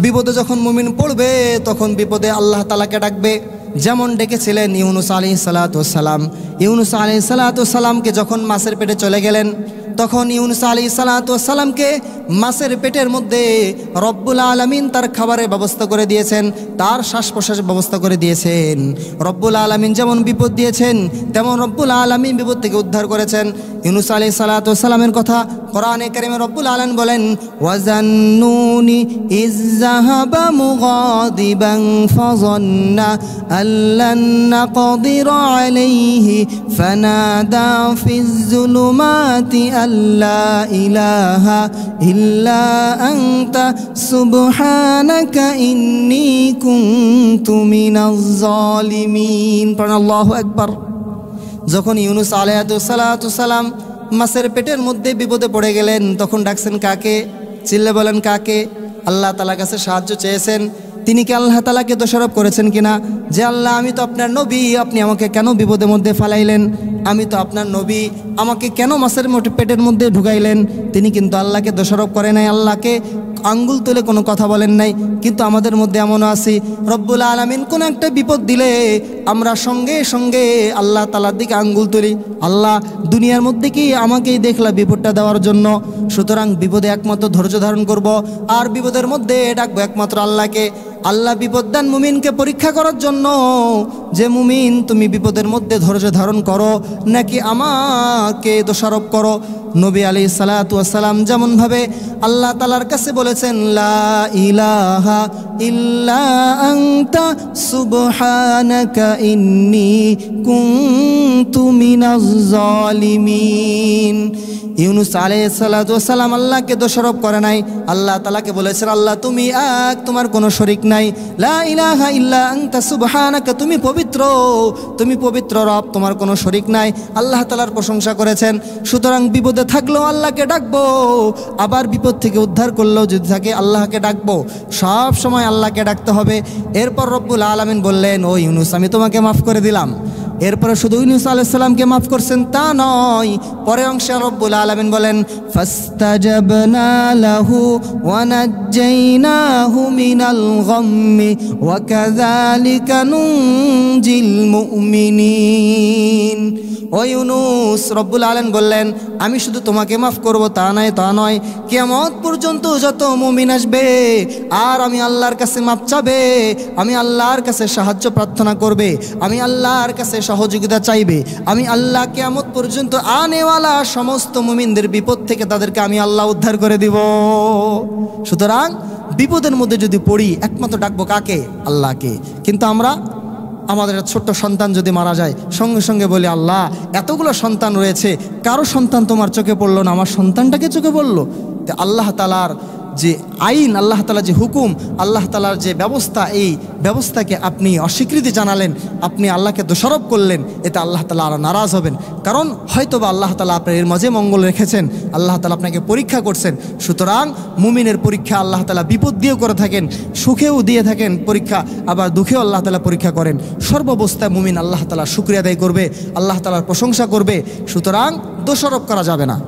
বিপদে যখন মুমিন পড়বে তখন বিপদে আল্লাহ তাআলাকে ডাকবে। যেমন ডেকেছিলেন ইউনুস আলাইহিস সালাতু ওয়াস সালাম। ইউনুস আলাইহিস সালাতু ওয়াস সালামকে যখন মাছের পেটে চলে গেলেন, তখন ইউনুস আলাইহিস সালাতু ওয়াস সালামকে মাছের পেটের মধ্যে রব্বুল আলামিন তার খাবারের ব্যবস্থা করে দিয়েছেন, তার শ্বাস প্রশ্বাসের ব্যবস্থা করে দিয়েছেন। রব্বুল আলামিন যেমন বিপদ দিয়েছেন তেমন রব্বুল আলামিন বিপদ থেকে উদ্ধার করেছেন। ইউনুস আলাইহিস সালাতু ওয়াস সালামের কথা কোরআনে কারিমে রব্বুল আলামিন বলেন, ওয়াজান্নুনি ইয যাহাবা মুগাদিবান ফাযান্না আল্লান নাকদিরা আলাইহি ফানাদা ফিজ যুলুমাতি আল্লা ইলাহা ইল্লা আনতা সুবহানাকা ইন্নী কুনতু মিনাজ জালিমিন। আল্লাহু আকবার। যখন ইউনুস আলাইহিস সালাতু সালাম মাছের পেটের মধ্যে বিপদে পড়ে গেলেন, তখন ডাকছেন কাকে? চিল্লে বলেন কাকে? আল্লাহ তাআলার কাছে সাহায্য চেয়েছেন। তিনি কি আল্লাহ তাআলাকে দোষারোপ করেছেন কিনা যে আল্লাহ আমি তো আপনার নবী, আপনি আমাকে কেন বিপদের মধ্যে ফালাইলেন? আমি তো আপনার নবী, আমাকে কেন মাছের পেটের মধ্যে ঢুকাইলেন? তিনি কিন্তু আল্লাহকে দোষারোপ করে নাই, আল্লাহকে আঙ্গুল তুলে কোনো কথা বলেন নাই। কিন্তু আমাদের মধ্যে এমনও আছি, রব্বুল আলামিন কোনো একটা বিপদ দিলে আমরা সঙ্গে সঙ্গে আল্লাহ তাআলার দিকে আঙ্গুল তুলি। আল্লাহ দুনিয়ার মধ্যে কি আমাকেই দেখলা বিপদটা দেওয়ার জন্য? সুতরাং বিপদে একমাত্র ধৈর্য ধারণ করব, আর বিপদের মধ্যে ডাকবো একমাত্র আল্লাহকে। আল্লাহ বিপদ দেন মুমিনকে পরীক্ষা করার জন্য, যে মুমিন তুমি বিপদের মধ্যে ধৈর্য ধারণ করো নাকি আমাকে দোষারোপ করো। নবী আলাইহিস সালাতু ওয়াস সালাম যেমনভাবে আল্লাহ তাআলার কাছে বলেছেন, লা ইলাহা ইল্লা আনতা সুবহানাকা ইন্নী কুনতু মিনাজ জালিমিন। ইউনুস আলাইহিস সালাতু ওয়াস সালাম আল্লাহকে দোষারোপ করে নাই, আল্লাহ তাআলাকে বলেছেন, আল্লাহ তুমি এক, তোমার কোনো শরীক নাই। লা ইলাহা ইল্লা আনতা সুবহানাকা, তুমি পবিত্র, তুমি পবিত্র রব, তোমার কোনো শরীক নাই। আল্লাহ তাআলার প্রশংসা করেছেন। সুতরাং বিপদে থাকলেও আল্লাহকে ডাকবো, আবার বিপদ থেকে উদ্ধার করলেও যদি থাকে আল্লাহকে ডাকবো। সব সময় আল্লাহকে ডাকতে হবে। এরপর রব্বুল আলামিন বললেন, ও ইউনুস আমি তোমাকে মাফ করে দিলাম। এরপরে শুধু ইউনুস আলাইহিস সালামকে মাফ করছেন তা নয়, পরের অংশে রব্বুল আলামিন বলেন, ফাস্তাজাবনা লাহু ওয়া নাজ্জাইনাহু মিনাল গাম্মি ওয়া কাযালিকা নুনজিল মুমিনিন। ও ইউনুস, রব্বুল আলামিন বললেন আমি শুধু তোমাকে মাফ করব তা নয়, কিয়ামত পর্যন্ত যত মুমিন আসবে আর আমি আল্লাহর কাছে মাফ চাবে, আমি আল্লাহর কাছে সাহায্য প্রার্থনা করবে, আমি আল্লাহর কাছে সহযোগিতা চাইবে, আমি আল্লাহ কিয়ামত পর্যন্ত আনেওয়ালা সমস্ত মুমিনদের বিপদ থেকে তাদেরকে আমি আল্লাহ উদ্ধার করে দিব। সুতরাং বিপদের মধ্যে যদি পড়ি একমাত্র ডাকবো কাকে? আল্লাহকে। কিন্তু আমরা আমাদের ছোট্ট সন্তান যদি মারা যায় সঙ্গে সঙ্গে বলি, আল্লাহ এতগুলো সন্তান রয়েছে, কারো সন্তান তোমার চোখে পড়লো না, আমার সন্তানটাকে চোখে পড়লো। তো আল্লাহ তাআলার যে আইন, আল্লাহ তাআলার যে হুকুম, আল্লাহ তাআলার যে ব্যবস্থা, এই ব্যবস্থাকে আপনি অস্বীকৃতি জানালেন, আপনি আল্লাহকে দোষারোপ করলেন, এতে আল্লাহ তাআলা আরও নারাজ হবেন। কারণ হয়তোবা আল্লাহ তাআলা আপনার এর মাঝে মঙ্গল রেখেছেন, আল্লাহ তাআলা আপনাকে পরীক্ষা করছেন। সুতরাং মুমিনের পরীক্ষা আল্লাহ তাআলা বিপদ দিয়েও করে থাকেন, সুখেও দিয়ে থাকেন পরীক্ষা, আবার দুঃখেও আল্লাহ তাআলা পরীক্ষা করেন। সর্বাবস্থায় মুমিন আল্লাহ তাআলার শুকরিয়া আদায় করবে, আল্লাহ তাআলার প্রশংসা করবে। সুতরাং দোষারোপ করা যাবে না।